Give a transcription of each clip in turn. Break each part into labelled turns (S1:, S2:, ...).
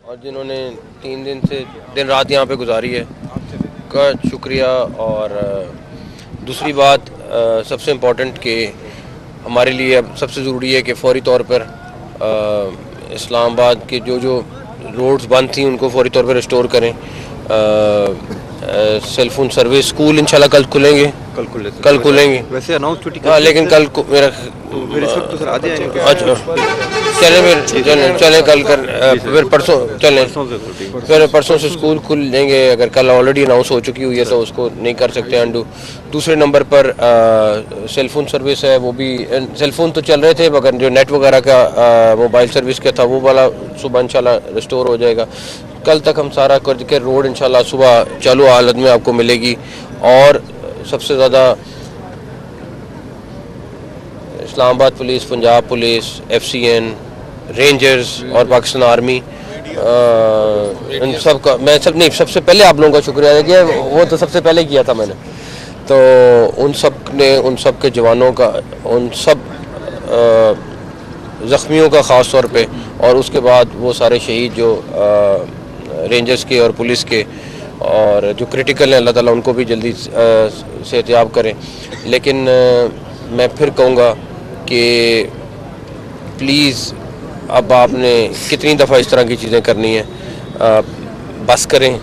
S1: और जिन्होंने 3 दिन से दिन रात यहाँ पे गुजारी है का शुक्रिया। और दूसरी बात सबसे इम्पोर्टेंट कि हमारे लिए अब सबसे ज़रूरी है कि फौरी तौर पर इस्लामाबाद के जो रोड्स बंद थी उनको फौरी तौर पर रिस्टोर करें। सेल फोन सर्विस, स्कूल इंशाल्लाह कल खुलेंगे, कल खुलेंगे
S2: वैसे अनाउंस छुट्टी।
S1: हाँ, लेकिन कल को मेरा
S2: फिर इस वक्त तो सर आ जाएंगे।
S1: अच्छा चलें कल कर फिर परसों चलें, फिर परसों से स्कूल खुल जाएंगे। अगर कल ऑलरेडी अनाउंस हो चुकी हुई है तो उसको नहीं कर सकते अंडू। दूसरे नंबर पर सेलफोन सर्विस है, वो भी सेलफोन तो चल रहे थे मगर जो नेट वगैरह का मोबाइल सर्विस का था वो वाला सुबह इंशाल्लाह रिस्टोर हो जाएगा। कल तक हम सारा करके रोड इंशाल्लाह सुबह चालू हालत में आपको मिलेगी। और सबसे ज़्यादा Islamabad police, Punjab police, FCN, rangers और पाकिस्तान आर्मी, इन सब का मैं सबसे पहले आप लोगों का शुक्रिया अदा किया। वो तो सबसे पहले किया था मैंने, तो उन सब ने, उन सब के जवानों का, उन सब ज़ख्मियों का ख़ास तौर पे, और उसके बाद वो सारे शहीद जो रेंजर्स के और पुलिस के और जो क्रिटिकल हैं, अल्लाह ताला उनको भी जल्दी सेहतियाब करें। लेकिन मैं फिर कहूँगा कि प्लीज़ अब आपने कितनी दफ़ा इस तरह की चीज़ें करनी है, बस करें।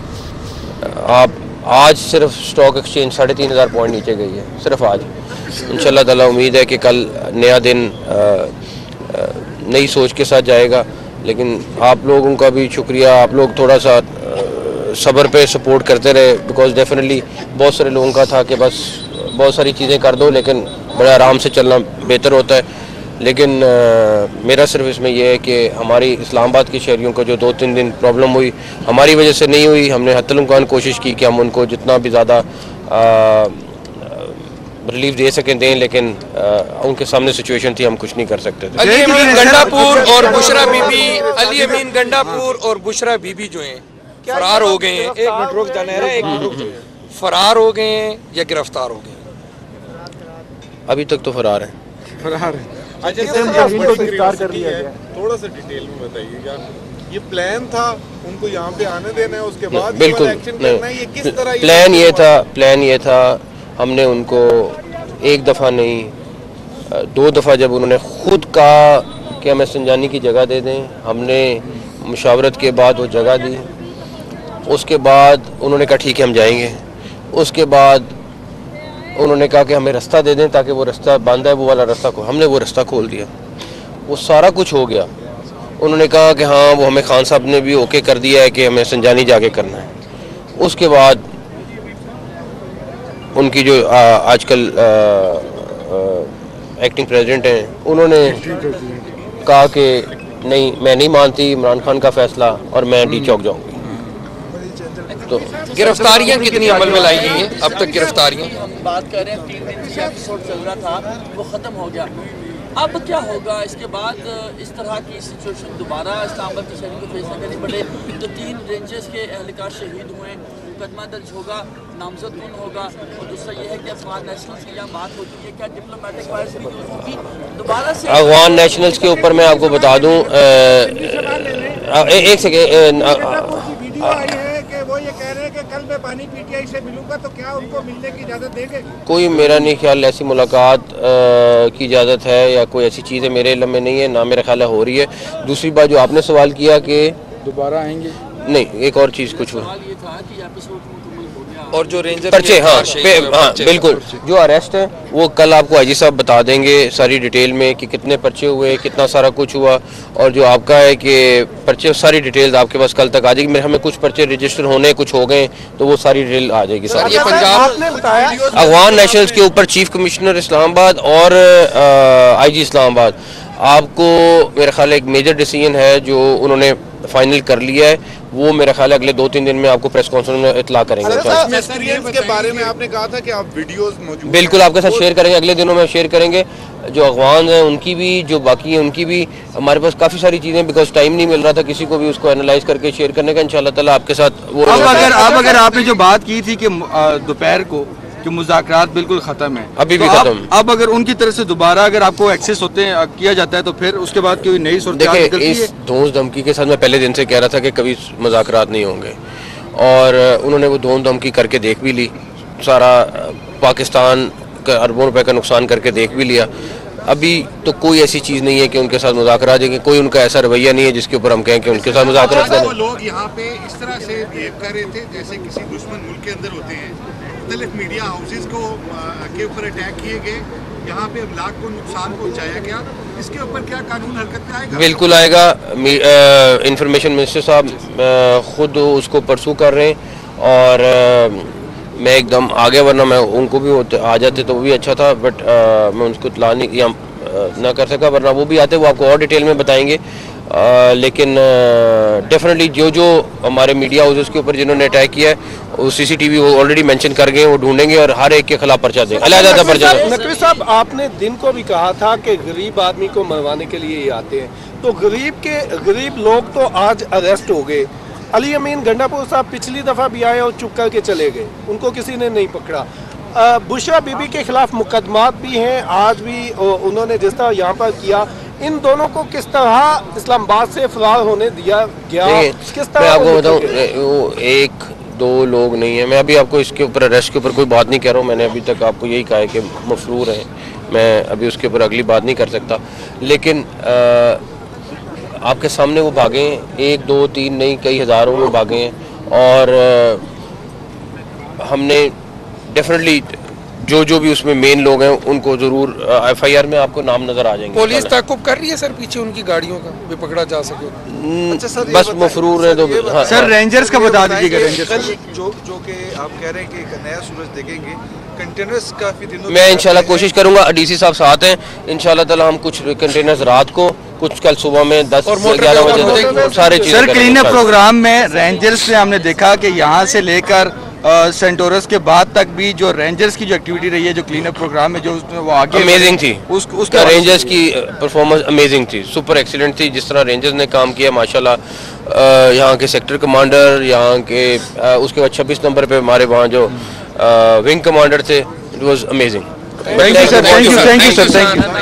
S1: आप आज सिर्फ स्टॉक एक्सचेंज 3500 पॉइंट नीचे गई है, सिर्फ आज। इंशाल्लाह ताला उम्मीद है कि कल नया दिन नई सोच के साथ जाएगा। लेकिन आप लोगों का भी शुक्रिया, आप लोग थोड़ा सा सब्र पे सपोर्ट करते रहे, बिकॉज डेफिनेटली बहुत सारे लोगों का था कि बस बहुत सारी चीज़ें कर दो लेकिन बड़े आराम से चलना बेहतर होता है। लेकिन मेरा सिर्फ इसमें यह है कि हमारी इस्लामाबाद के शहरियों को जो 2-3 दिन प्रॉब्लम हुई हमारी वजह से नहीं हुई। हमने हत्तल इम्कान कोशिश की कि हम उनको जितना भी ज़्यादा रिलीफ दे सकें दें, लेकिन उनके सामने सिचुएशन थी, हम कुछ नहीं कर सकते थे।
S3: अली अमीन गंडापुर और बुशरा बीबी, अली अमीन गंडापुर और बुशरा बीबी जो हैं फरार हो गए हैं। एक मिनट रुक जाने रहा, एक मिनट रुक जाइए। फरार हो गए हैं या गिरफ्तार हो गए?
S1: अभी तक तो फरार हैं।
S2: फरार है।
S4: अच्छा इनको गिरफ्तार कर लिया गया, थोड़ा सा डिटेल में बताइएगा। ये प्लान था उनको यहाँ पे आने देना है, उसके बाद
S1: बिल्कुल
S4: एक्शन करना है, ये किस तरह?
S1: प्लान ये था हमने उनको एक दफ़ा नहीं 2 दफ़ा जब उन्होंने ख़ुद कहा कि हमें संजानी की जगह दे दें, हमने मुशावरत के बाद वो जगह दी। उसके बाद उन्होंने कहा ठीक है हम जाएंगे। उसके बाद उन्होंने कहा कि हमें रास्ता दे दें ताकि वो रास्ता बंद है वो वाला रास्ता को, हमने वो रास्ता खोल दिया। वो सारा कुछ हो गया। उन्होंने कहा कि हाँ वो हमें खान साहब ने भी ओके कर दिया है कि हमें संजानी जाके करना है। उसके बाद उनकी जो आजकल एक्टिंग प्रेसिडेंट हैं उन्होंने कहा कि नहीं मैं नहीं मानती इमरान खान का फैसला और मैं डी चौक जाऊँगी। तो
S3: गिरफ्तारियां कितनी अमल में लाई गई हैं अब तक? गिरफ्तारियां
S5: बात कर रहे हैं, 3 दिन से एपिसोड चल रहा था वो ख़त्म हो गया। अब क्या होगा इसके बाद? इस तरह की सिचुएशन दोबारा इस्लामाबाद के शहरी को फेस करनी पड़े तो 3 रेंजर्स के एहलकार शहीद हुए, मुकदमा दर्ज होगा, नामजद कौन होगा? और दूसरा ये है कि अफगान नेशनल्स की यहाँ बात होती है, क्या डिप्लोमेटिक वायर्स भी यूज़ होगी दोबारा से?
S1: अफगान नेशनल्स के ऊपर मैं आपको बता दूँ, एक सेकेंड,
S6: वो ये कह रहे हैं कि कल मैं पानी PTI से मिलूंगा तो क्या उनको मिलने की इजाज़त देंगे?
S1: कोई मेरा नहीं ख्याल ऐसी मुलाकात की इजाज़त है या कोई ऐसी चीज़ें मेरे इल्म में नहीं है, ना मेरा ख्याल है हो रही है। दूसरी बात जो आपने सवाल किया कि
S2: दोबारा आएंगे,
S1: नहीं एक और चीज़ कुछ
S5: सवाल ये था कि एपिसोड मुकम्मल हो गया
S3: और जो रेंजर
S1: पर्चे, हाँ बिल्कुल, जो अरेस्ट है वो कल आपको IG साहब बता देंगे सारी डिटेल में कि कितने पर्चे हुए, कितना सारा कुछ हुआ। और जो आपका है कि पर्चे सारी डिटेल्स आपके पास कल तक आ जाएगी। हमें कुछ पर्चे रजिस्टर होने कुछ हो गए तो वो सारी डिटेल आ जाएगी सारी।
S3: ये पंजाब
S1: अफगान नेशनल्स के ऊपर चीफ कमिश्नर इस्लामाबाद और IG इस्लामाबाद, आपको मेरा ख्याल एक मेजर डिसीजन है जो उन्होंने फाइनल कर लिया है, वो मेरा ख्याल है अगले 2-3 दिन में आपको प्रेस कॉन्फ्रेंस में इतला करेंगे।
S4: के बारे में आपने कहा था कि आप वीडियोस मौजूद
S1: बिल्कुल आपके साथ शेयर करेंगे, अगले दिनों में शेयर करेंगे। जो अफगान हैं उनकी भी, जो बाकी हैं उनकी भी, हमारे पास काफ़ी सारी चीज़ें, बिकॉज टाइम नहीं मिल रहा था किसी को भी उसको एनालाइज करके शेयर करने का। इंशाल्लाह ताला आपके साथ वो
S2: अब अगर आपने जो बात की थी कि दोपहर को कि मुज़ाकरात बिल्कुल ख़त्म है।
S1: अभी भी
S2: तो
S1: खत्म।
S2: अब अगर उनकी तरफ से दोबारा अगर आपको एक्सेस होते हैं किया जाता है तो फिर उसके बाद कोई नई सूरत
S1: देखिए, इस धौंस धमकी के साथ मैं पहले दिन से कह रहा था कि कभी मुज़ाकरात नहीं होंगे, और उन्होंने वो धौंस धमकी करके देख भी ली, सारा पाकिस्तान का अरबों रुपए का नुकसान करके देख भी लिया। अभी तो कोई ऐसी चीज़ नहीं है कि उनके साथ मुज़ाकरा देंगे, कोई उनका ऐसा रवैया नहीं है जिसके ऊपर हम कहें कि उनके साथ मुज़ाकरा करें।
S6: लोग यहाँ पे इस तरह से बिहेव कर रहे थे जैसे किसी दुश्मन मुल्क के अंदर होते हैं। मुख्तलिफ मीडिया हाउसेज को के ऊपर अटैक किए गए, यहाँ पे अमलाक को नुकसान पहुँचाया गया, इसके ऊपर क्या कानून हरकत में आएगा?
S1: बिल्कुल आएगा। इंफॉर्मेशन मिनिस्टर साहब खुद उसको परसू कर रहे हैं, और मैं एकदम आगे, वरना मैं उनको भी आ जाते तो वो भी अच्छा था, बट मैं उनको लाने या ना कर सका, वरना वो भी आते, वो आपको और डिटेल में बताएंगे। लेकिन डेफिनेटली जो हमारे मीडिया हाउसेस के ऊपर जिन्होंने अटैक किया है, वो CCTV वो ऑलरेडी मेंशन कर गए, वो ढूंढेंगे और हर एक के खिलाफ पर्चा देंगे, अलग-अलग पर्चा देंगे।
S7: नकवी साहब, आपने दिन को भी कहा था कि गरीब आदमी को मरवाने के लिए ही आते हैं, तो गरीब लोग तो आज अरेस्ट हो गए। अली अमीन गंडापुर साहब पिछली दफ़ा भी आए और चुप करके चले गए, उनको किसी ने नहीं पकड़ा। बुशरा बीबी के खिलाफ मुकदमात भी हैं, आज भी उन्होंने जिस तरह यहाँ पर किया, इन दोनों को किस तरह इस्लामाबाद से फरार होने दिया गया, किस तरह?
S1: मैं आपको बताऊँ, वो एक दो लोग नहीं है। मैं अभी आपको इसके ऊपर अरेस्ट के ऊपर कोई बात नहीं कह रहा हूँ, मैंने अभी तक आपको यही कहा है कि मफरूर है, मैं अभी उसके ऊपर अगली बात नहीं कर सकता। लेकिन आपके सामने वो भागे हैं, 1 2 3 नहीं, कई हज़ारों में भागे हैं, और हमने डेफिनेटली जो भी उसमें मेन लोग हैं उनको ज़रूर FIR में आपको नाम नज़र आ जाएंगे।
S3: पुलिस ताकुब कर रही है सर पीछे उनकी गाड़ियों का, भी पकड़ा जा सके।
S2: अच्छा सर,
S1: बस मफरूर है तो हाँ,
S2: सर रेंजर्स का बता दीजिएगा। रेंजर्स
S8: जो कि आप कह रहे हैं कि एक नया सूरज देखेंगे, कंटेनर्स काफ़ी दिनों
S1: मैं इंशाल्लाह कोशिश करूंगा, DC साहब साथ हैं, इंशाल्लाह ताला हम कुछ कंटेनर्स रात को, कुछ कल सुबह में 10
S3: और
S1: 11 बजे सारे चीज़।
S2: सर क्लीन अप प्रोग्राम में रेंजर्स से हमने देखा कि यहाँ से लेकर सेंटोरस के बाद तक भी जो रेंजर्स की जो एक्टिविटी रही है, जो क्लीन अप प्रोग्राम में जो उसमें वो आगे
S1: अमेजिंग थी,
S2: उसका
S1: रेंजर्स की परफॉर्मेंस अमेजिंग थी, सुपर एक्सीलेंट थी। जिस तरह रेंजर्स ने काम किया माशाल्लाह, यहाँ के सेक्टर कमांडर, यहाँ के उसके बाद 26 नंबर पे हमारे वहाँ जो विंग कमांडर थे, it was amazing.
S2: Thank you sir, thank you sir, thank you.